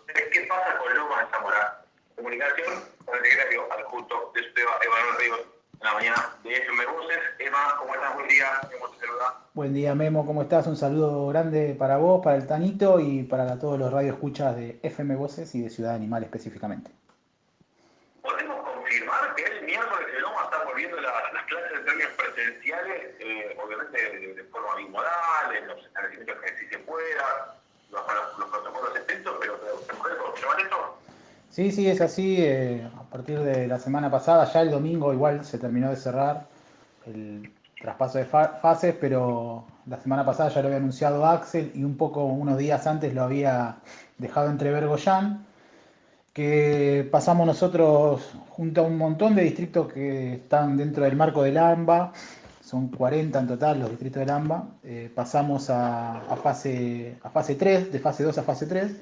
¿Qué pasa con Loma de Zamora? Comunicación con el secretario adjunto de Emanuel Ríos en la mañana de FM Voces. Emma, ¿cómo estás? Buen día. Memo te saluda. Buen día, Memo, ¿cómo estás? Un saludo grande para vos, para el Tanito y para todos los radioescuchas de FM Voces y de Ciudad Animal específicamente. ¿Podemos confirmar que el miércoles en Loma están volviendo las clases en términos presenciales, obviamente de forma bimodal, en los establecimientos que sí se pueda, bajo los protocolos estrictos, pero ¿se puede confirmar eso? Sí, es así. A partir de la semana pasada, ya el domingo igual se terminó de cerrar el traspaso de fases, pero la semana pasada ya lo había anunciado Axel y un poco unos días antes lo había dejado entrever Goyan, que pasamos nosotros junto a un montón de distritos que están dentro del marco del AMBA, son 40 en total los distritos del AMBA, pasamos a fase 3, de fase 2 a fase 3.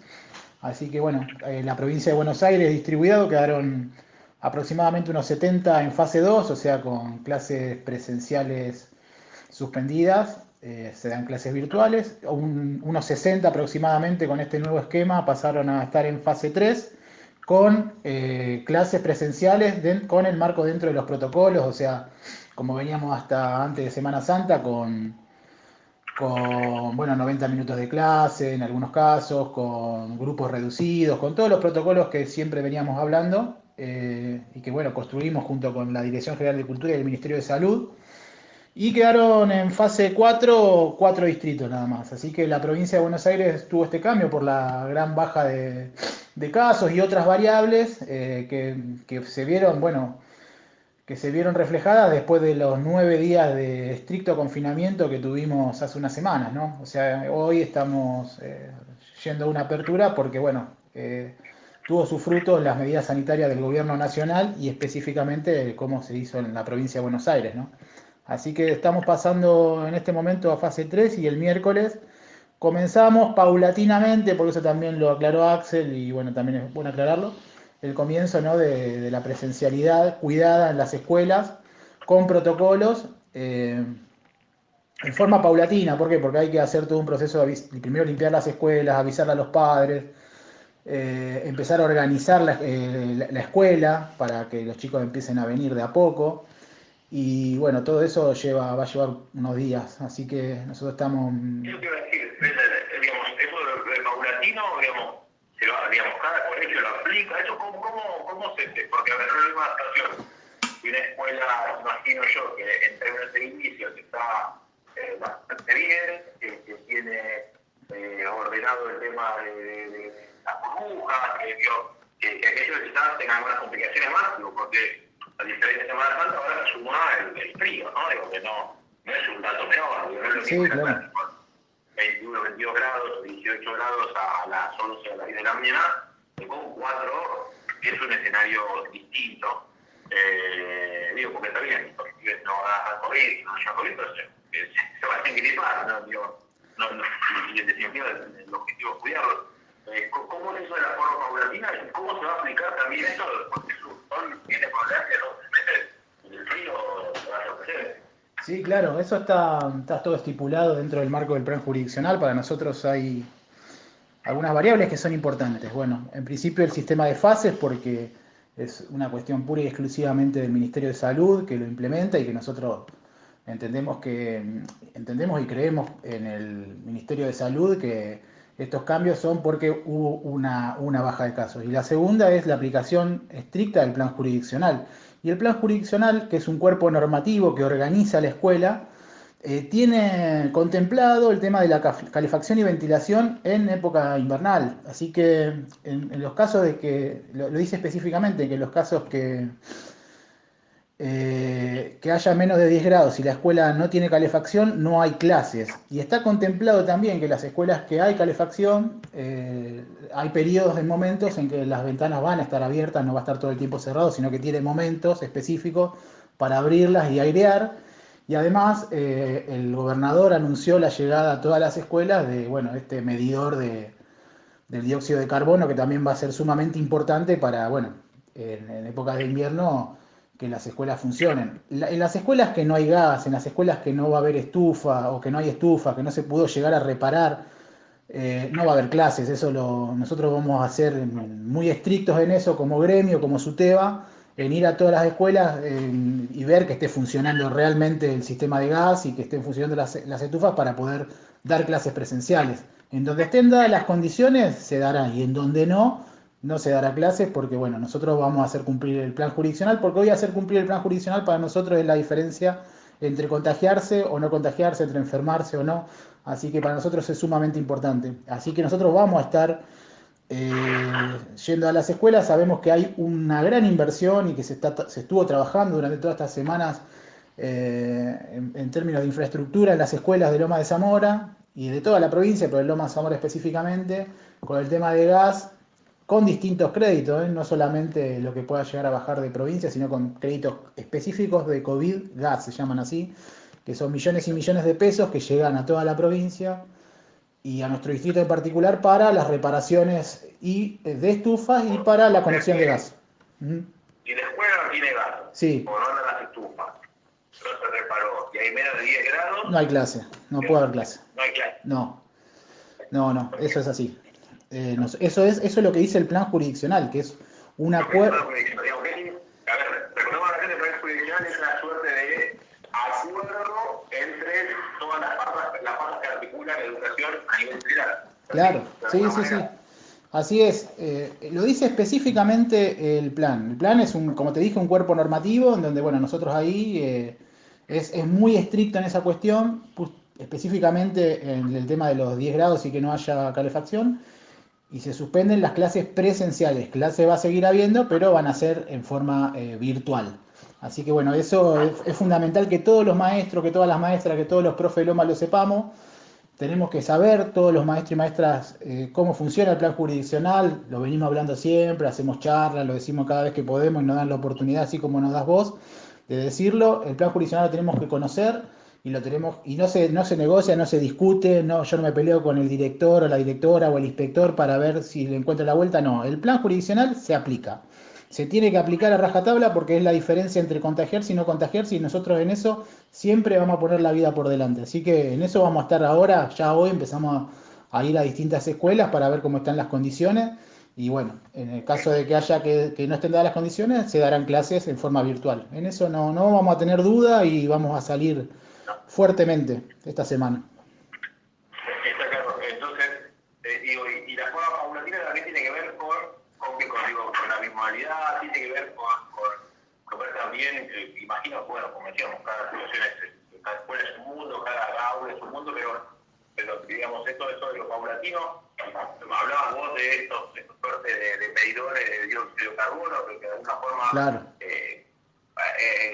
Así que bueno, la provincia de Buenos Aires distribuido quedaron aproximadamente unos 70 en fase 2, o sea, con clases presenciales suspendidas, se dan clases virtuales, unos 60 aproximadamente con este nuevo esquema pasaron a estar en fase 3 con clases presenciales con el marco dentro de los protocolos, o sea, como veníamos hasta antes de Semana Santa con bueno, 90 minutos de clase en algunos casos, con grupos reducidos, con todos los protocolos que siempre veníamos hablando y que bueno, construimos junto con la Dirección General de Cultura y el Ministerio de Salud. Y quedaron en fase 4 distritos nada más. Así que la provincia de Buenos Aires tuvo este cambio por la gran baja de casos y otras variables que se vieron, bueno, que se vieron reflejadas después de los 9 días de estricto confinamiento que tuvimos hace unas semanas, ¿no? O sea, hoy estamos yendo a una apertura porque, bueno, tuvo sus frutos las medidas sanitarias del gobierno nacional y específicamente cómo se hizo en la provincia de Buenos Aires, ¿no? Así que estamos pasando en este momento a fase 3 y el miércoles comenzamos paulatinamente, por eso también lo aclaró Axel y bueno, también es bueno aclararlo, el comienzo, ¿no?, de la presencialidad cuidada en las escuelas con protocolos en forma paulatina. ¿Por qué? Porque hay que hacer todo un proceso de primero limpiar las escuelas, avisarle a los padres, empezar a organizar la escuela para que los chicos empiecen a venir de a poco. Y bueno, todo eso va a llevar unos días, así que nosotros estamos. Eso te iba a decir, digamos, eso de paulatino, digamos, digamos, cada colegio lo aplica, eso cómo se, porque a ver, no es la misma situación. Y una escuela, imagino yo, que en términos de inicios está bastante bien, que tiene ordenado el tema de las burbujas, que aquellos quizás tengan algunas complicaciones más, digo, porque a diferencia de Semana Santa ahora se suma el frío, ¿no? Digo, que no es un dato menor, digo, no es lo mismo Sí, que la claro. clase con 21, 22 grados, 18 grados a las 11 a las 10 de la mañana, que con 4 es un escenario distinto. Digo, porque está bien, los pibes no van a COVID, no haya COVID, pero se van a engripar, ¿no? Digo, y en definitiva el objetivo es cuidarlos. ¿Cómo es eso de la forma paulatina y cómo se va a aplicar también eso? Porque el sol viene por delante, ¿no? Meses, el frío se va a sorprender. Sí, claro, eso está todo estipulado dentro del marco del plan jurisdiccional. Para nosotros hay algunas variables que son importantes. Bueno, en principio el sistema de fases, porque es una cuestión pura y exclusivamente del Ministerio de Salud que lo implementa y que nosotros entendemos y creemos en el Ministerio de Salud que estos cambios son porque hubo una baja de casos. Y la segunda es la aplicación estricta del plan jurisdiccional. Y el plan jurisdiccional, que es un cuerpo normativo que organiza la escuela, tiene contemplado el tema de la calefacción y ventilación en época invernal. Así que en los casos de que, lo dice específicamente, que en los casos que haya menos de 10 grados y la escuela no tiene calefacción, no hay clases. Y está contemplado también que las escuelas que hay calefacción, hay periodos de momentos en que las ventanas van a estar abiertas, no va a estar todo el tiempo cerrado, sino que tiene momentos específicos para abrirlas y airear. Y además el gobernador anunció la llegada a todas las escuelas de bueno, este medidor del dióxido de carbono, que también va a ser sumamente importante para, bueno, en épocas de invierno, que las escuelas funcionen. En las escuelas que no hay gas, en las escuelas que no va a haber estufa o que no hay estufa, que no se pudo llegar a reparar no va a haber clases. Nosotros vamos a ser muy estrictos en eso como gremio, como SUTEBA, en ir a todas las escuelas y ver que esté funcionando realmente el sistema de gas y que estén funcionando las estufas para poder dar clases presenciales. En donde estén dadas las condiciones, se dará, y en donde no, no se dará clases porque, bueno, nosotros vamos a hacer cumplir el plan jurisdiccional, porque hoy hacer cumplir el plan jurisdiccional para nosotros es la diferencia entre contagiarse o no contagiarse, entre enfermarse o no. Así que para nosotros es sumamente importante. Así que nosotros vamos a estar yendo a las escuelas. Sabemos que hay una gran inversión y que se estuvo trabajando durante todas estas semanas en términos de infraestructura en las escuelas de Loma de Zamora y de toda la provincia, pero de Loma de Zamora específicamente, con el tema de gas, con distintos créditos, no solamente lo que pueda llegar a bajar de provincia, sino con créditos específicos de COVID, gas se llaman así, que son millones y millones de pesos que llegan a toda la provincia y a nuestro distrito en particular para las reparaciones de estufas y para la O sea conexión de que gas. Ujú. si la escuela no tiene gas, Sí, o no andan las estufas, no se reparó, y hay menos de 10 no grados, hay clase, no puede haber clase. no hay clase. No, no, eso es así. Eso es lo que dice el plan jurisdiccional, que es un Lo que es el acuerdo. plan jurisdiccional. Digamos, a ver, recordemos a la gente que el plan jurisdiccional es una suerte de acuerdo entre todas las patas que articulan la educación a nivel federal. Claro, De sí, alguna sí, sí. manera. Así es. Lo dice específicamente el plan. El plan es como te dije, un cuerpo normativo en donde, bueno, nosotros ahí es muy estricto en esa cuestión, específicamente en el tema de los 10 grados y que no haya calefacción, y se suspenden las clases presenciales. Clase va a seguir habiendo, pero van a ser en forma virtual. Así que bueno, eso es fundamental que todos los maestros, que todas las maestras, que todos los profes de Loma lo sepamos. Tenemos que saber, todos los maestros y maestras, cómo funciona el plan jurisdiccional. Lo venimos hablando siempre, hacemos charlas, lo decimos cada vez que podemos y nos dan la oportunidad, así como nos das vos, de decirlo. El plan jurisdiccional lo tenemos que conocer y lo tenemos, y no se negocia, no se discute, yo no me peleo con el director o la directora o el inspector para ver si le encuentro la vuelta. No, el plan jurisdiccional se aplica. Se tiene que aplicar a rajatabla porque es la diferencia entre contagiarse y no contagiarse, y nosotros en eso siempre vamos a poner la vida por delante. Así que en eso vamos a estar ahora. Ya hoy empezamos a ir a distintas escuelas para ver cómo están las condiciones. Y bueno, en el caso de que haya que no estén dadas las condiciones, se darán clases en forma virtual. En eso no vamos a tener duda y vamos a salir fuertemente esta semana. Está claro. Entonces, digo, y la forma paulatina también tiene que ver con la mismodalidad, tiene que ver con ver también, imagino, bueno, como decíamos, cada situación cada escuela es un mundo, cada aula es un mundo, pero digamos, esto de lo paulatino, hablabas vos de estos suertes de medidores de dióxido de carbono, que de alguna forma, Claro.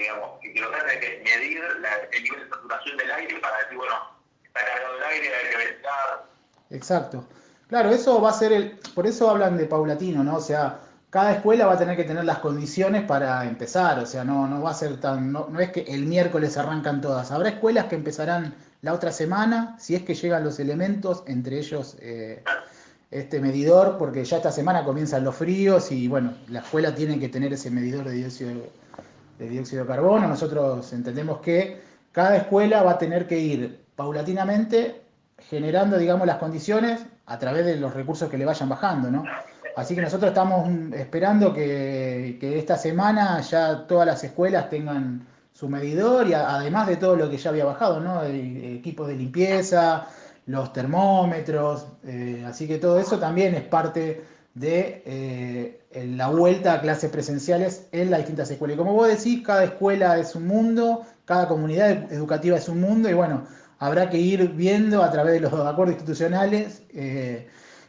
digamos, que lo que hacen es medir el nivel de saturación del aire para decir, bueno, está cargado el aire, hay que ventilar. Exacto. Claro, eso va a ser por eso hablan de paulatino, ¿no? O sea, cada escuela va a tener que tener las condiciones para empezar, o sea, no va a ser no es que el miércoles arrancan todas. Habrá escuelas que empezarán la otra semana, si es que llegan los elementos, entre ellos este medidor, porque ya esta semana comienzan los fríos y bueno, la escuela tiene que tener ese medidor de dióxido de carbono. Nosotros entendemos que cada escuela va a tener que ir paulatinamente generando, digamos, las condiciones a través de los recursos que le vayan bajando, ¿no? Así que nosotros estamos esperando que esta semana ya todas las escuelas tengan su medidor y además de todo lo que ya había bajado, ¿no? El equipo de limpieza, los termómetros, así que todo eso también es parte de la vuelta a clases presenciales en las distintas escuelas. Y como vos decís, cada escuela es un mundo, cada comunidad educativa es un mundo y bueno, habrá que ir viendo a través de los acuerdos institucionales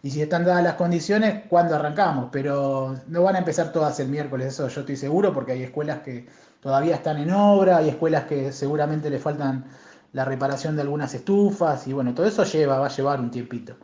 y si están dadas las condiciones, cuándo arrancamos. Pero no van a empezar todas el miércoles, eso yo estoy seguro, porque hay escuelas que todavía están en obra, hay escuelas que seguramente le faltan la reparación de algunas estufas y bueno, todo eso va a llevar un tiempito.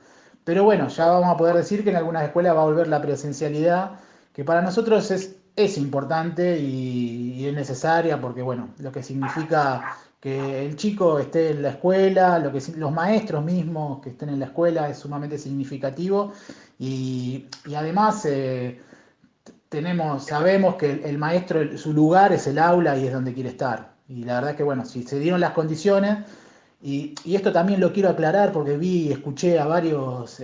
Pero bueno, ya vamos a poder decir que en algunas escuelas va a volver la presencialidad, que para nosotros es importante y es necesaria porque bueno, lo que significa que el chico esté en la escuela, los maestros mismos que estén en la escuela es sumamente significativo y además sabemos que el maestro, su lugar es el aula y es donde quiere estar. Y la verdad que bueno, si se dieron las condiciones Y esto también lo quiero aclarar porque vi y escuché a varios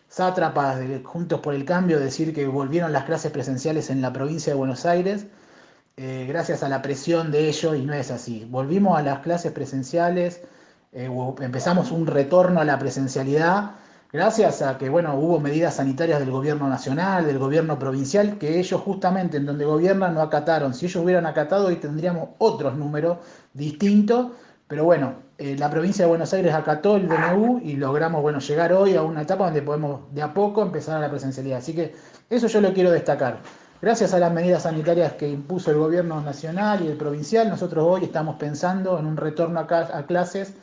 sátrapas de Juntos por el Cambio decir que volvieron las clases presenciales en la provincia de Buenos Aires gracias a la presión de ellos y no es así. Volvimos a las clases presenciales, empezamos un retorno a la presencialidad gracias a que bueno, hubo medidas sanitarias del gobierno nacional, del gobierno provincial, que ellos justamente en donde gobiernan no acataron. Si ellos hubieran acatado hoy tendríamos otros números distintos, pero bueno, la provincia de Buenos Aires acató el DNU y logramos bueno, llegar hoy a una etapa donde podemos de a poco empezar a la presencialidad. Así que eso yo lo quiero destacar. Gracias a las medidas sanitarias que impuso el gobierno nacional y el provincial, nosotros hoy estamos pensando en un retorno a clases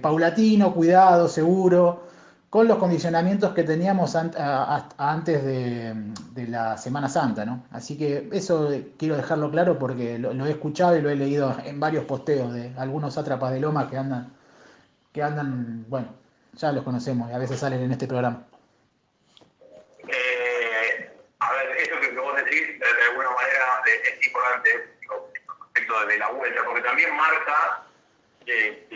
paulatino, cuidado, seguro, con los condicionamientos que teníamos antes de la Semana Santa, ¿no? Así que eso quiero dejarlo claro porque lo he escuchado y lo he leído en varios posteos de algunos sátrapas de Loma que andan, bueno, ya los conocemos y a veces salen en este programa. A ver, eso que vos decís, de alguna manera es importante respecto de la vuelta, porque también marca que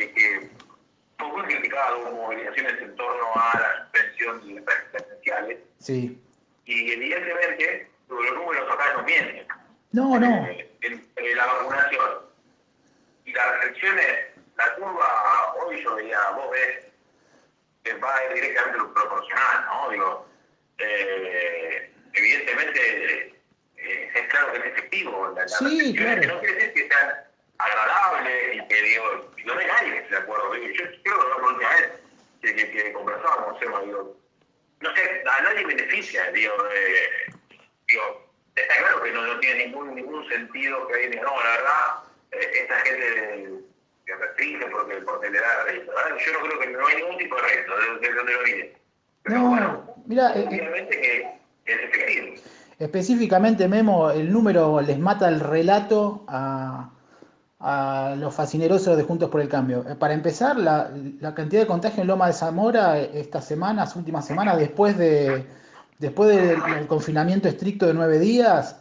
fue muy criticado, hubo movilizaciones en torno a la suspensión de las clases presenciales, Sí. y evidentemente los números acá no mienten. No, no. Entre la vacunación y las restricciones, la curva hoy yo veía, vos ves, que va directamente proporcional, ¿no? Digo, evidentemente es claro que es efectivo la Sí, claro. que no quiere decir que sean agradables y que digo, no hay nadie que esté de acuerdo. Yo creo que la última vez que conversábamos, Emma, digo, no sé, a nadie beneficia, digo, está claro que no tiene ningún sentido que alguien diga, no, la verdad, esta gente que restringe porque le da rédito. Yo no creo que no hay ningún tipo de rédito de donde lo mire. Pero No, bueno, mira, obviamente que es efectivo. específicamente, Memo, el número les mata el relato a los fascinerosos de Juntos por el Cambio. Para empezar, la cantidad de contagio en Loma de Zamora estas semanas, últimas semanas, después del confinamiento estricto de 9 días,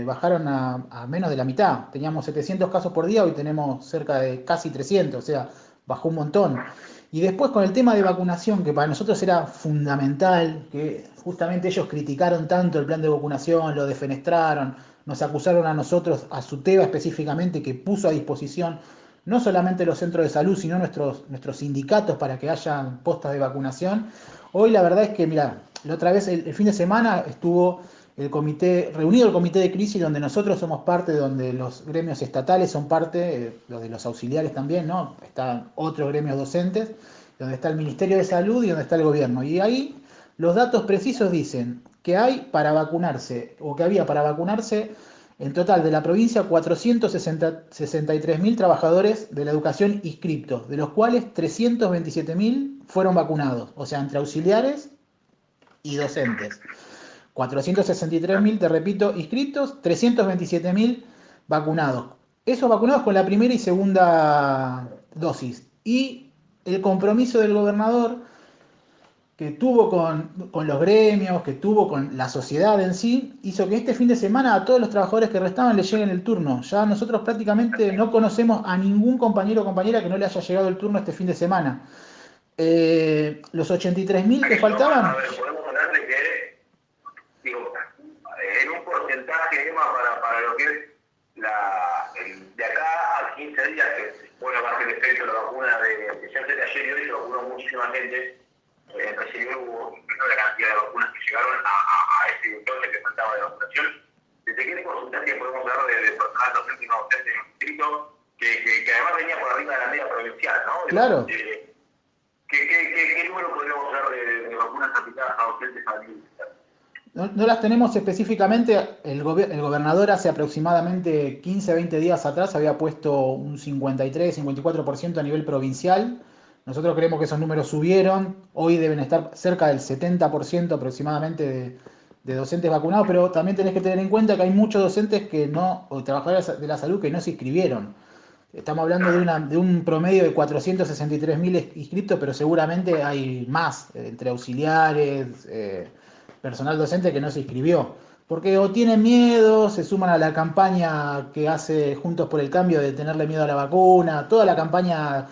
bajaron a menos de la mitad. Teníamos 700 casos por día, hoy tenemos cerca de casi 300, o sea, bajó un montón. Y después con el tema de vacunación, que para nosotros era fundamental, que justamente ellos criticaron tanto el plan de vacunación, lo defenestraron, nos acusaron a nosotros, a SUTEBA específicamente, que puso a disposición no solamente los centros de salud, sino nuestros sindicatos para que haya postas de vacunación. Hoy la verdad es que, mira, la otra vez, el fin de semana, estuvo reunido el comité de crisis donde nosotros somos parte, donde los gremios estatales son parte, los de los auxiliares también, ¿no? Están otros gremios docentes, donde está el Ministerio de Salud y donde está el gobierno. Y ahí los datos precisos dicen que hay para vacunarse, o que había para vacunarse en total de la provincia 463.000 trabajadores de la educación inscriptos, de los cuales 327.000 fueron vacunados, o sea, entre auxiliares y docentes. 463.000, te repito, inscritos, 327.000 vacunados. Esos vacunados con la primera y segunda dosis. Y el compromiso del gobernador que tuvo con los gremios, que tuvo con la sociedad en sí, hizo que este fin de semana a todos los trabajadores que restaban les lleguen el turno. Ya nosotros prácticamente no conocemos a ningún compañero o compañera que no le haya llegado el turno este fin de semana. Los 83.000 que faltaban. A ver, podemos hablar de que, digo, en un porcentaje, Emma, para lo que es de acá a 15 días, que bueno, va a ser el efecto de la vacuna, que ya antes de ayer y hoy se vacunó muchísima gente. Recién hubo incluso la cantidad de vacunas que llegaron a ese entonces que faltaba de vacunación. ¿Desde qué porcentaje podemos hablar de personal docente y no docente en el distrito, que además venía por arriba de la media provincial, ¿no? Claro. ¿Qué número podríamos hablar de vacunas aplicadas a docentes a nivel distrital? No las tenemos específicamente, el gobernador hace aproximadamente 15, 20 días atrás había puesto un 53, 54% a nivel provincial. Nosotros creemos que esos números subieron, hoy deben estar cerca del 70% aproximadamente de docentes vacunados, pero también tenés que tener en cuenta que hay muchos docentes o trabajadores de la salud que no se inscribieron. Estamos hablando de un promedio de 463.000 inscritos, pero seguramente hay más, entre auxiliares, personal docente que no se inscribió. porque o tienen miedo, se suman a la campaña que hace Juntos por el Cambio de tenerle miedo a la vacuna, toda la campaña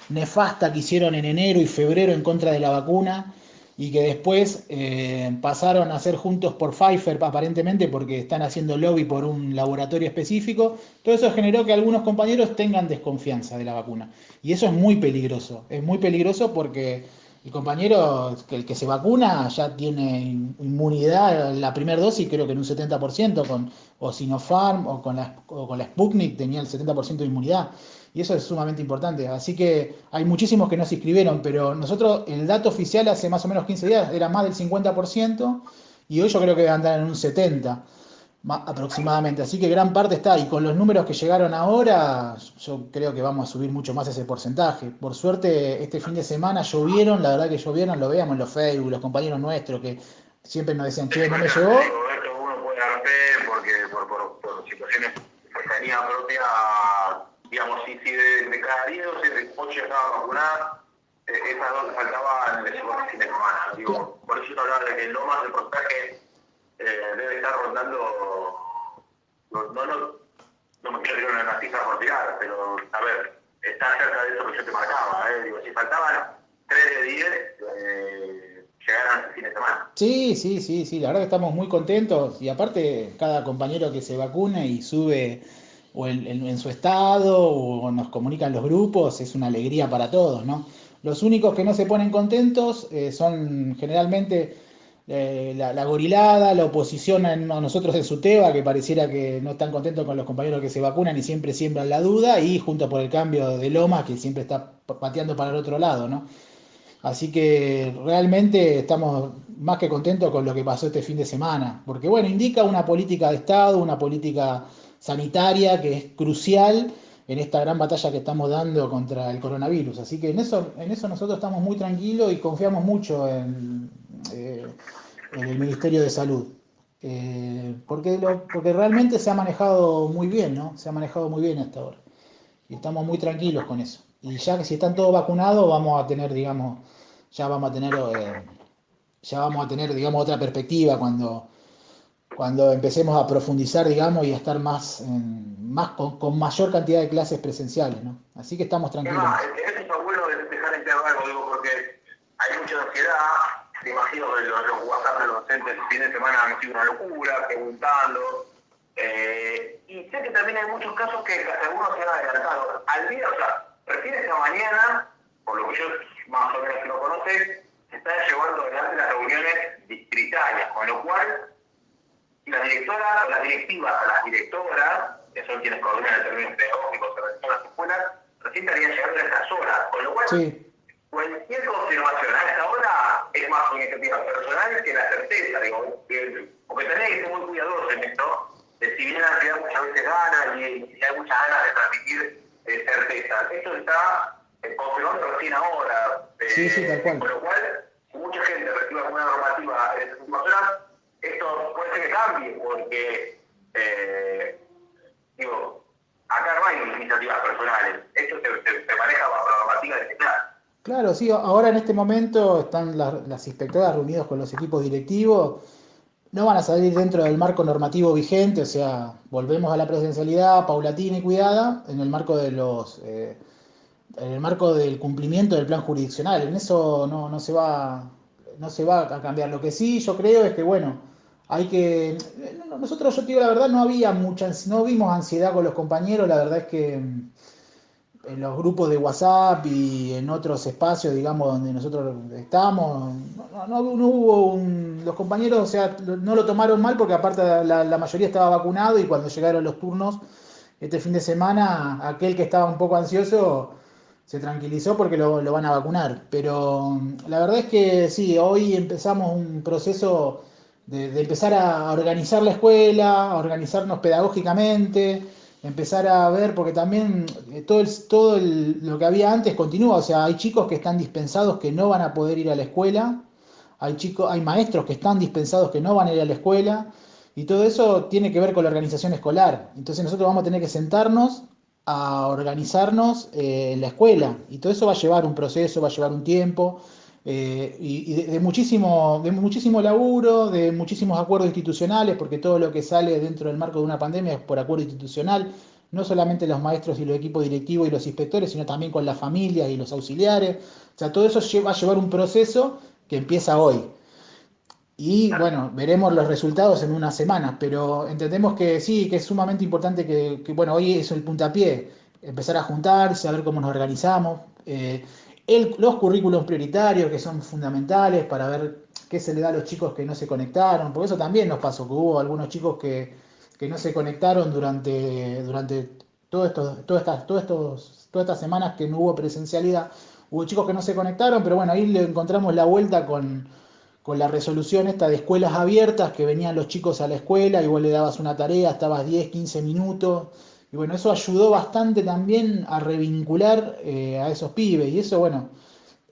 nefasta que hicieron en enero y febrero en contra de la vacuna y que después pasaron a ser Juntos por Pfizer aparentemente porque están haciendo lobby por un laboratorio específico. Todo eso generó que algunos compañeros tengan desconfianza de la vacuna. Y eso es muy peligroso porque el compañero, el que se vacuna, ya tiene inmunidad, la primera dosis creo que en un 70%, o Sinopharm o con la Sputnik tenía el 70% de inmunidad. Y eso es sumamente importante. Así que hay muchísimos que no se inscribieron, pero nosotros, el dato oficial hace más o menos 15 días era más del 50%, y hoy yo creo que debe andar en un 70% aproximadamente. Así que gran parte está. Y con los números que llegaron ahora, yo creo que vamos a subir mucho más ese porcentaje. Por suerte, este fin de semana llovieron, la verdad que llovieron, lo veíamos en los Facebook, los compañeros nuestros que siempre nos decían, che, no me llegó. Esto uno puede dar fe porque por situaciones de cercanía propia, digamos, si de cada 10 o 8 estaban vacunadas, esas dos que faltaban el segundo fin de semana. Digo, por eso yo hablaba de que lo más de porcentaje debe estar rondando, no me quiero tirar una cifra por tirar, pero a ver, está cerca de eso que yo te marcaba. Digo, si faltaban 3 de 10, llegaron el fin de semana. Sí, la verdad que estamos muy contentos y aparte cada compañero que se vacuna y sube o en su estado o nos comunican los grupos es una alegría para todos, ¿no? Los únicos que no se ponen contentos son generalmente la gorilada, la oposición a nosotros en SUTEBA, que pareciera que no están contentos con los compañeros que se vacunan y siempre siembran la duda, y Junto por el Cambio de Lomas, que siempre está pateando para el otro lado, ¿no? Así que realmente estamos más que contentos con lo que pasó este fin de semana, porque bueno, indica una política de Estado, una política sanitaria que es crucial en esta gran batalla que estamos dando contra el coronavirus. Así que en eso nosotros estamos muy tranquilos y confiamos mucho en el Ministerio de Salud. Porque realmente se ha manejado muy bien, ¿no? Se ha manejado muy bien hasta ahora. Y estamos muy tranquilos con eso. Y ya que si están todos vacunados, vamos a tener, digamos, ya vamos a tener, ya vamos a tener, digamos, otra perspectiva cuando empecemos a profundizar, digamos, y a estar más con mayor cantidad de clases presenciales, ¿no? Así que estamos tranquilos. Eso está bueno dejar en claro algo, digo, porque hay mucha ansiedad. Te imagino que los WhatsApp de los docentes el fin de semana han sido una locura, preguntando. Y sé que también hay muchos casos que algunos se han adelantado. Al día, o sea, recién esta mañana, por lo que yo más o menos lo conoce, se están llevando adelante las reuniones distritales, con lo cual las directoras, las directivas, las directoras, que son quienes coordinan el término pedagógico en las escuelas, recién estarían llegando a estas horas, con lo cual Sí. cualquier confirmación a esta hora es más una iniciativa personal que la certeza, digo, porque tenés que ser muy cuidadoso en esto, de si bien la ansiedad muchas veces gana y hay muchas ganas de transmitir certeza. Esto está confirmando recién ahora, Sí, tal cual. con lo cual, si mucha gente recibe alguna normativa en estas horas, esto puede ser que cambie, porque, digo, acá no hay iniciativas personales, esto se maneja bajo la normativa de sector. Claro, sí, ahora en este momento están las inspectoras reunidas con los equipos directivos. No van a salir dentro del marco normativo vigente, o sea, volvemos a la presencialidad paulatina y cuidada en el marco en el marco del cumplimiento del plan jurisdiccional. En eso no se va a cambiar. Lo que sí yo creo es que, bueno, nosotros, yo te digo la verdad, no vimos ansiedad con los compañeros, la verdad es que en los grupos de WhatsApp y en otros espacios, digamos, donde nosotros estamos, no hubo los compañeros, o sea, no lo tomaron mal porque aparte la mayoría estaba vacunado y cuando llegaron los turnos este fin de semana, aquel que estaba un poco ansioso se tranquilizó porque lo van a vacunar. Pero la verdad es que sí, hoy empezamos un proceso de empezar a organizar la escuela, a organizarnos pedagógicamente, empezar a ver, porque también lo que había antes continúa, o sea, hay chicos que están dispensados que no van a poder ir a la escuela, hay maestros que están dispensados que no van a ir a la escuela, y todo eso tiene que ver con la organización escolar. Entonces nosotros vamos a tener que sentarnos a organizarnos en la escuela, y todo eso va a llevar un proceso, va a llevar un tiempo, y de muchísimo laburo, de muchísimos acuerdos institucionales, porque todo lo que sale dentro del marco de una pandemia es por acuerdo institucional, no solamente los maestros y los equipos directivos y los inspectores, sino también con las familias y los auxiliares. O sea, todo eso va a llevar un proceso que empieza hoy. Y bueno, veremos los resultados en unas semanas, pero entendemos que sí, que es sumamente importante bueno, hoy es el puntapié, empezar a juntarse, a ver cómo nos organizamos, los currículos prioritarios que son fundamentales para ver qué se le da a los chicos que no se conectaron, porque eso también nos pasó, que hubo algunos chicos que no se conectaron durante todas estas semanas que no hubo presencialidad. Hubo chicos que no se conectaron, pero bueno, ahí le encontramos la vuelta con la resolución esta de escuelas abiertas, que venían los chicos a la escuela y vos le dabas una tarea, estabas 10, 15 minutos. Y bueno, eso ayudó bastante también a revincular a esos pibes. Y eso, bueno,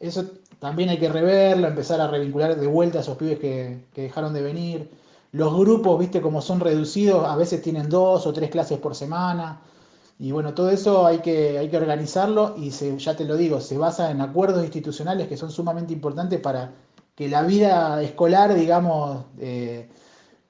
eso también hay que reverlo, empezar a revincular de vuelta a esos pibes que dejaron de venir. Los grupos, viste, como son reducidos, a veces tienen 2 o 3 clases por semana. Y bueno, todo eso hay que organizarlo y ya te lo digo, se basa en acuerdos institucionales que son sumamente importantes para que la vida escolar, digamos,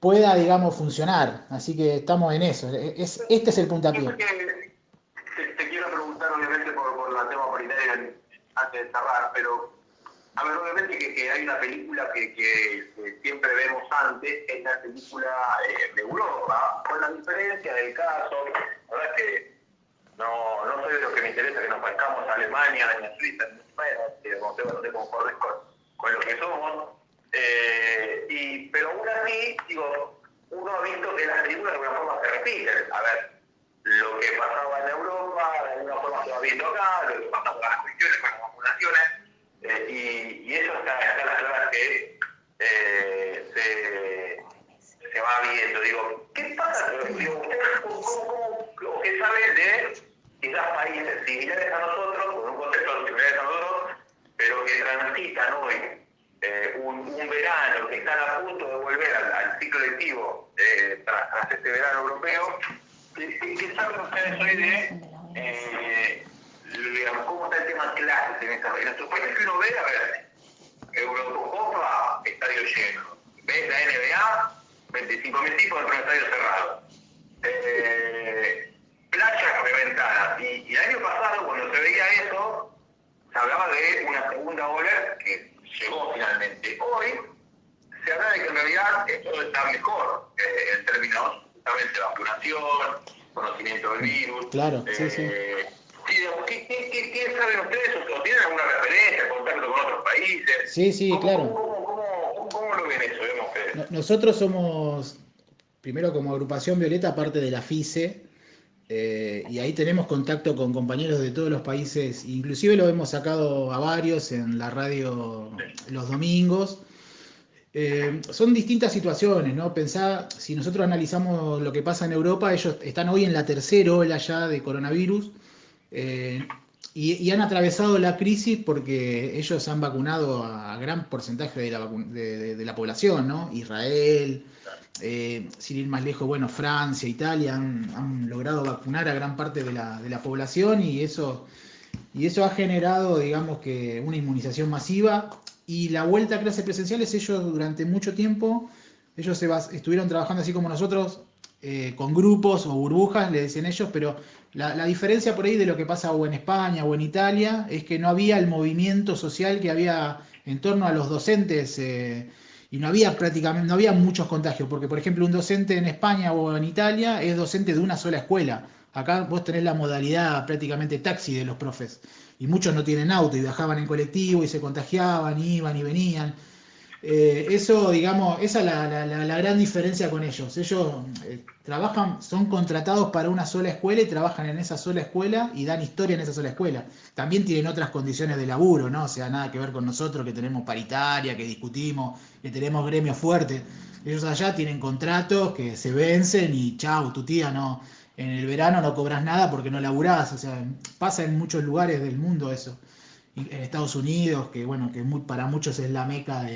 pueda, digamos, funcionar. Así que estamos en eso. Este es el puntapié. Te quiero preguntar, obviamente, por la tema paritaria antes de cerrar, pero, a ver, obviamente que hay una película que siempre vemos antes, es la película de Europa, con la diferencia del caso, la verdad es que no soy de lo que me interesa que nos parezcamos a Alemania, a Suiza, no sé conformes con lo que somos, pero aún así, digo, uno ha visto que las películas de alguna forma se repiten. A ver, lo que pasaba en Europa, de alguna forma se va viendo acá, lo que pasa con las cuestiones, con las vacunaciones, y eso está a las claras que se va viendo. Digo, ¿qué pasa? Digo, ¿ustedes cómo qué saben de quizás países similares a nosotros, con un contexto similar a nosotros, pero que transitan hoy un verano, que están a punto de volver al ciclo lectivo tras este verano europeo? ¿Qué saben ustedes hoy de digamos, cómo está el tema clases en nuestros países? Que uno ve, a ver, Eurocopa, estadio lleno. ¿Ves la NBA? 25.000 tipos dentro de un estadio cerrado. Playas reventadas. Y el año pasado, cuando se veía eso, se hablaba de una segunda ola que llegó finalmente. Hoy se habla de que en realidad esto está mejor en términos justamente de vacunación, conocimiento del virus. Claro, sí. ¿Qué saben ustedes? ¿O tienen alguna referencia, contacto con otros países? Sí, claro. ¿Cómo lo ven eso? Nosotros somos, primero como agrupación Violeta, parte de la FICE, y ahí tenemos contacto con compañeros de todos los países, inclusive lo hemos sacado a varios en la radio los domingos. Son distintas situaciones, ¿no? Pensá, si nosotros analizamos lo que pasa en Europa, ellos están hoy en la tercera ola ya de coronavirus, y han atravesado la crisis porque ellos han vacunado a gran porcentaje de la población, ¿no? Israel, sin ir más lejos, bueno, Francia, Italia han logrado vacunar a gran parte de la población y eso ha generado, digamos, que una inmunización masiva. Y la vuelta a clases presenciales, ellos durante mucho tiempo, estuvieron trabajando así como nosotros, con grupos o burbujas, le decían ellos, pero la diferencia por ahí de lo que pasa o en España o en Italia es que no había el movimiento social que había en torno a los docentes, y no había muchos contagios, porque por ejemplo un docente en España o en Italia es docente de una sola escuela. Acá vos tenés la modalidad prácticamente taxi de los profes, y muchos no tienen auto y viajaban en colectivo y se contagiaban, iban y venían. Eso, digamos, esa es la gran diferencia con ellos. Ellos trabajan, son contratados para una sola escuela y trabajan en esa sola escuela y dan historia en esa sola escuela. También tienen otras condiciones de laburo, ¿no? O sea, nada que ver con nosotros que tenemos paritaria, que discutimos, que tenemos gremios fuertes. Ellos allá tienen contratos que se vencen y chau, tu tía no. En el verano no cobras nada porque no laburás. O sea, pasa en muchos lugares del mundo eso. En Estados Unidos, que bueno, para muchos es la meca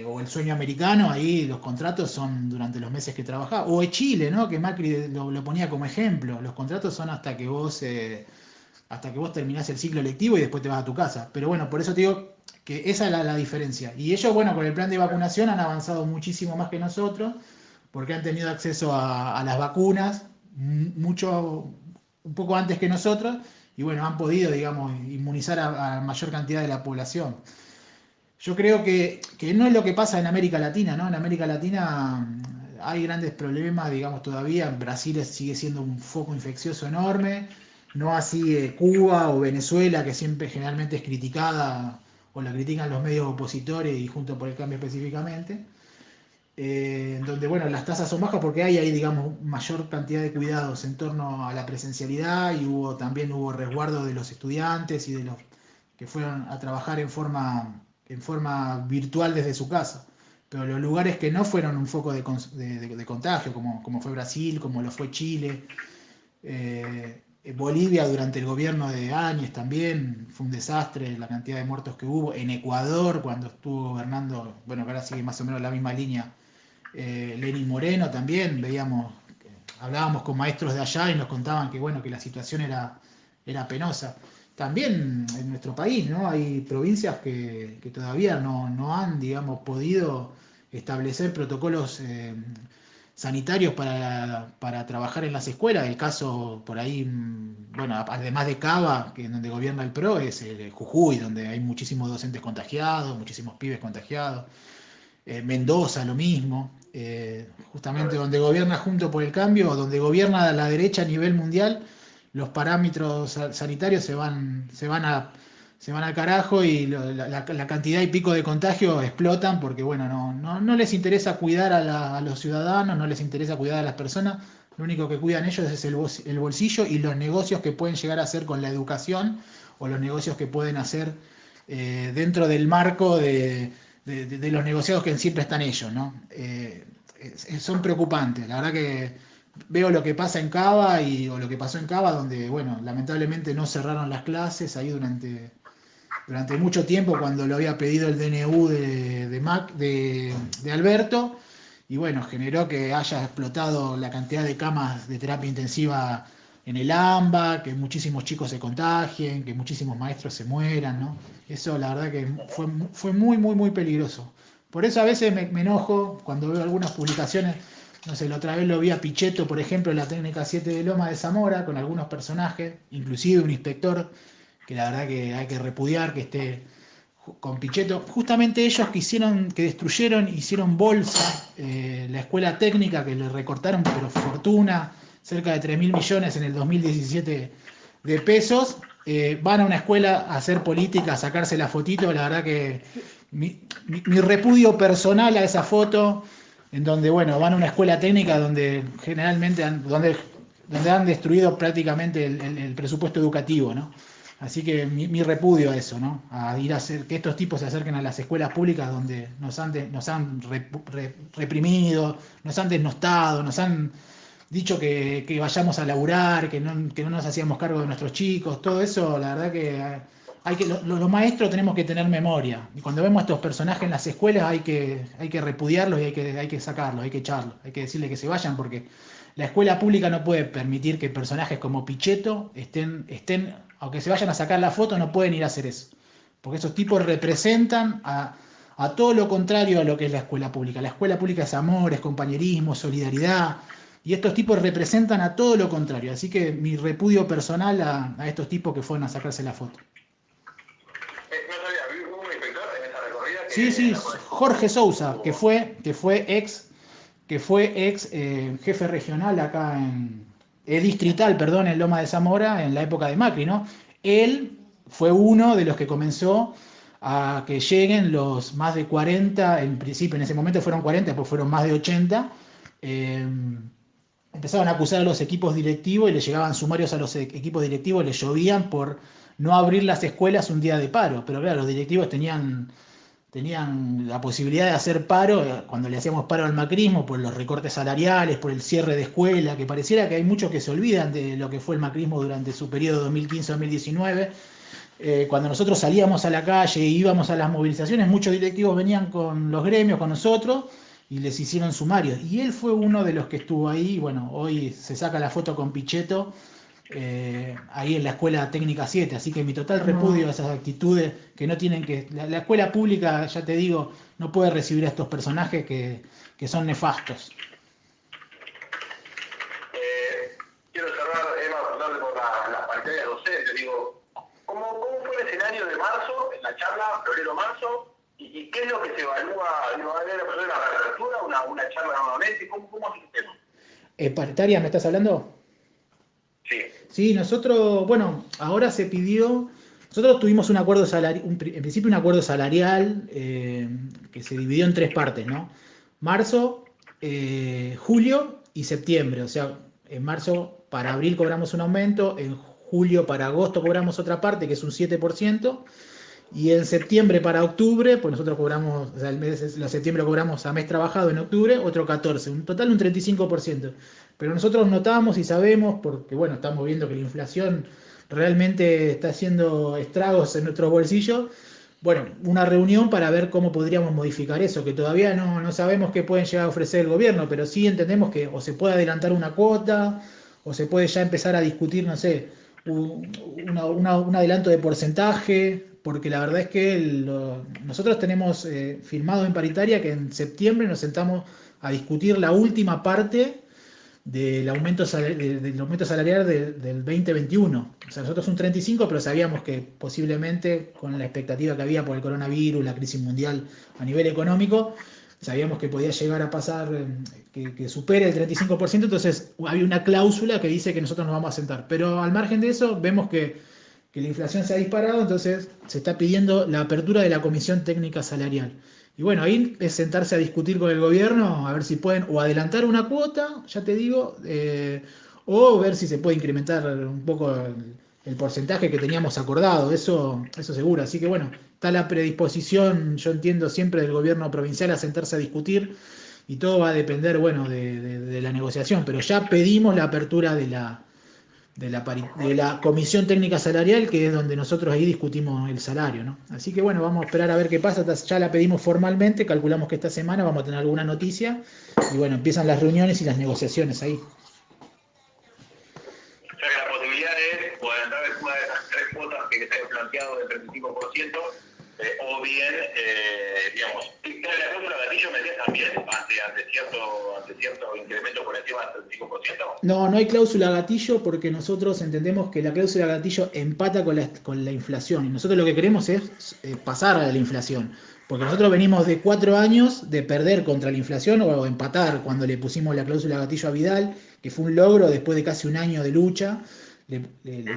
o el sueño americano, ahí los contratos son durante los meses que trabajás. O en Chile, ¿no? Que Macri lo ponía como ejemplo. Los contratos son hasta que vos hasta que vos terminás el ciclo lectivo y después te vas a tu casa. Pero bueno, por eso te digo que esa es la diferencia. Y ellos, bueno, con el plan de vacunación han avanzado muchísimo más que nosotros, porque han tenido acceso a las vacunas mucho, un poco antes que nosotros, y bueno, han podido, digamos, inmunizar a mayor cantidad de la población. Yo creo que no es lo que pasa en América Latina, ¿no? En América Latina hay grandes problemas, digamos, todavía. Brasil sigue siendo un foco infeccioso enorme, no así Cuba o Venezuela, que siempre generalmente es criticada o la critican los medios opositores y Juntos por el Cambio específicamente, donde, bueno, las tasas son bajas porque hay ahí, digamos, mayor cantidad de cuidados en torno a la presencialidad y también hubo resguardo de los estudiantes y de los que fueron a trabajar en forma virtual desde su casa. Pero los lugares que no fueron un foco de contagio, como fue Brasil, como lo fue Chile, Bolivia durante el gobierno de Áñez también, fue un desastre la cantidad de muertos que hubo. En Ecuador, cuando estuvo gobernando, bueno, que ahora sigue más o menos la misma línea, Lenín Moreno también, hablábamos con maestros de allá y nos contaban que, bueno, que la situación era penosa. También en nuestro país, ¿no? Hay provincias que todavía no han, digamos, podido establecer protocolos sanitarios para trabajar en las escuelas. El caso por ahí, bueno, además de Cava, que es donde gobierna el PRO, es Jujuy, donde hay muchísimos docentes contagiados, muchísimos pibes contagiados. Mendoza, lo mismo. Justamente donde gobierna Junto por el Cambio, o donde gobierna la derecha a nivel mundial, los parámetros sanitarios se van al carajo y la cantidad y pico de contagios explotan porque, bueno, no les interesa cuidar a los ciudadanos, no les interesa cuidar a las personas. Lo único que cuidan ellos es el bolsillo y los negocios que pueden llegar a hacer con la educación o los negocios que pueden hacer dentro del marco de los negociados que siempre están ellos, ¿no? Son preocupantes. La verdad que veo lo que pasa en Cava o lo que pasó en Cava, donde, bueno, lamentablemente no cerraron las clases ahí durante mucho tiempo cuando lo había pedido el DNU de Alberto. Y bueno, generó que haya explotado la cantidad de camas de terapia intensiva en el AMBA, que muchísimos chicos se contagien, que muchísimos maestros se mueran, ¿no? Eso la verdad que fue muy, muy, muy peligroso. Por eso a veces me enojo cuando veo algunas publicaciones, no sé, la otra vez lo vi a Pichetto, por ejemplo, en la técnica 7 de Loma de Zamora, con algunos personajes, inclusive un inspector, que la verdad que hay que repudiar que esté con Pichetto. Justamente ellos que destruyeron, hicieron bolsa la escuela técnica, que le recortaron, pero fortuna, cerca de 3.000 millones en el 2017 de pesos, van a una escuela a hacer política, a sacarse la fotito. La verdad que mi repudio personal a esa foto, en donde, bueno, van a una escuela técnica donde generalmente donde han destruido prácticamente el presupuesto educativo, ¿no? Así que mi repudio a eso, ¿no? A ir a hacer que estos tipos se acerquen a las escuelas públicas donde nos han reprimido, nos han desnostado, nos han dicho que vayamos a laburar, que no nos hacíamos cargo de nuestros chicos, todo eso. La verdad que los maestros tenemos que tener memoria. Y cuando vemos a estos personajes en las escuelas hay que repudiarlos y hay que sacarlos, hay que echarlos, hay que decirle que se vayan porque la escuela pública no puede permitir que personajes como Pichetto aunque se vayan a sacar la foto, no pueden ir a hacer eso. Porque esos tipos representan a todo lo contrario a lo que es la escuela pública. La escuela pública es amor, es compañerismo, solidaridad. Y estos tipos representan a todo lo contrario. Así que mi repudio personal a estos tipos que fueron a sacarse la foto. No sabía, ¿hubo un inspector en esa recorrida? Sí, sí, Jorge Sousa, que fue ex jefe regional acá distrital, perdón, en Loma de Zamora en la época de Macri, ¿no? Él fue uno de los que comenzó a que lleguen los más de 40, en principio en ese momento fueron 40, después fueron más de 80. eh, Empezaban a acusar a los equipos directivos y le llegaban sumarios a los equipos directivos, les llovían por no abrir las escuelas un día de paro. Pero claro, los directivos tenían la posibilidad de hacer paro cuando le hacíamos paro al macrismo por los recortes salariales, por el cierre de escuela, que pareciera que hay muchos que se olvidan de lo que fue el macrismo durante su periodo 2015-2019. Cuando nosotros salíamos a la calle e íbamos a las movilizaciones, muchos directivos venían con los gremios, con nosotros, y les hicieron sumarios. Y él fue uno de los que estuvo ahí. Bueno, hoy se saca la foto con Pichetto ahí en la Escuela Técnica 7, así que mi total repudio a esas actitudes que no tienen que... La escuela pública, ya te digo, no puede recibir a estos personajes que son nefastos. Quiero cerrar, Emma, hablando por las pantallas docentes. Digo, ¿cómo fue el escenario de marzo, en la charla, febrero-marzo? ¿Y qué es lo que se evalúa? Digo, ¿va a haber una reapertura, una charla nuevamente? ¿Cómo es el tema? ¿Paritaria me estás hablando? Sí. Sí, nosotros, bueno, ahora se pidió, nosotros tuvimos un acuerdo salarial, en principio un acuerdo salarial que se dividió en tres partes, ¿no? Marzo, julio y septiembre, o sea, en marzo para abril cobramos un aumento, en julio para agosto cobramos otra parte que es un 7%. Y en septiembre para octubre, pues nosotros cobramos, o sea, el mes de septiembre lo cobramos a mes trabajado, en octubre otro 14%, un total un 35%. Pero nosotros notamos y sabemos, porque bueno, estamos viendo que la inflación realmente está haciendo estragos en nuestros bolsillos. Bueno, una reunión para ver cómo podríamos modificar eso, que todavía no sabemos qué pueden llegar a ofrecer el gobierno, pero sí entendemos que o se puede adelantar una cuota, o se puede ya empezar a discutir, no sé, un adelanto de porcentaje, porque la verdad es que nosotros tenemos firmado en paritaria que en septiembre nos sentamos a discutir la última parte del aumento salarial del 2021. O sea, nosotros un 35, pero sabíamos que posiblemente con la expectativa que había por el coronavirus, la crisis mundial a nivel económico, sabíamos que podía llegar a pasar, que supere el 35%, entonces había una cláusula que dice que nosotros nos vamos a sentar. Pero al margen de eso, vemos que la inflación se ha disparado, entonces se está pidiendo la apertura de la Comisión Técnica Salarial. Y bueno, ahí es sentarse a discutir con el gobierno, a ver si pueden o adelantar una cuota, ya te digo, o ver si se puede incrementar un poco el porcentaje que teníamos acordado, eso seguro. Así que bueno, está la predisposición, yo entiendo, siempre del gobierno provincial a sentarse a discutir y todo va a depender, bueno, de la negociación, pero ya pedimos la apertura de la Comisión Técnica Salarial, que es donde nosotros ahí discutimos el salario, ¿no? Así que bueno, vamos a esperar a ver qué pasa. Ya la pedimos formalmente, calculamos que esta semana vamos a tener alguna noticia y bueno, empiezan las reuniones y las negociaciones ahí. O sea que la posibilidad es poder entrar en una de esas tres cuotas que se han planteado del 35%, o bien, digamos, la cláusula gatillo me decías también ante cierto incremento por encima del 35%. No hay cláusula gatillo porque nosotros entendemos que la cláusula gatillo empata con la inflación y nosotros lo que queremos es pasar a la inflación. Porque nosotros venimos de 4 años de perder contra la inflación o empatar cuando le pusimos la cláusula gatillo a Vidal, que fue un logro después de casi un año de lucha. Le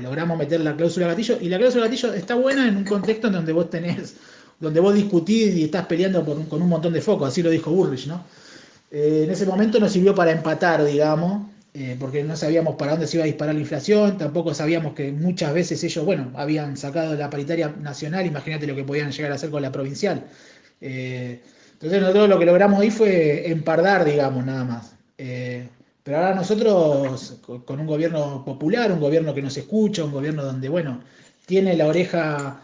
logramos meter la cláusula gatillo y la cláusula gatillo está buena en un contexto en donde vos discutís y estás peleando con un montón de focos, así lo dijo Bullrich, ¿no? En ese momento nos sirvió para empatar, digamos, porque no sabíamos para dónde se iba a disparar la inflación, tampoco sabíamos que muchas veces ellos, bueno, habían sacado la paritaria nacional, imagínate lo que podían llegar a hacer con la provincial. Entonces nosotros lo que logramos ahí fue empardar, digamos, nada más. Pero ahora nosotros, con un gobierno popular, un gobierno que nos escucha, un gobierno donde, bueno, tiene la oreja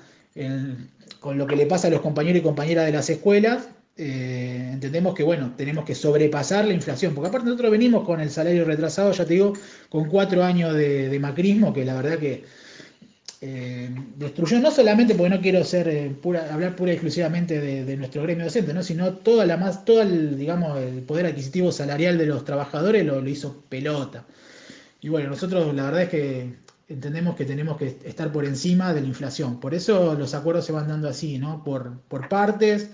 con lo que le pasa a los compañeros y compañeras de las escuelas, entendemos que, bueno, tenemos que sobrepasar la inflación, porque aparte nosotros venimos con el salario retrasado, ya te digo, con 4 años de macrismo, que la verdad que destruyó, no solamente porque no quiero hablar pura y exclusivamente de nuestro gremio docente, ¿no? Sino todo digamos, el poder adquisitivo salarial de los trabajadores lo hizo pelota. Y bueno, nosotros la verdad es que entendemos que tenemos que estar por encima de la inflación. Por eso los acuerdos se van dando así, ¿no? Por partes,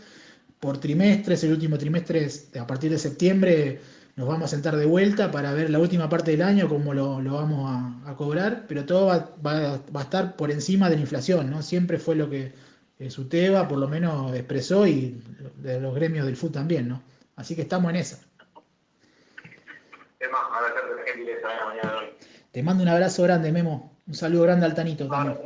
por trimestres. El último trimestre, a partir de septiembre, nos vamos a sentar de vuelta para ver la última parte del año, cómo lo vamos a cobrar, pero todo va a estar por encima de la inflación, ¿no? Siempre fue lo que SUTEBA por lo menos expresó y de los gremios del fútbol también, ¿no? Así que estamos en esa. Es más, agradecerte la gentileza de la mañana de hoy. Te mando un abrazo grande, Memo. Un saludo grande al Tanito también.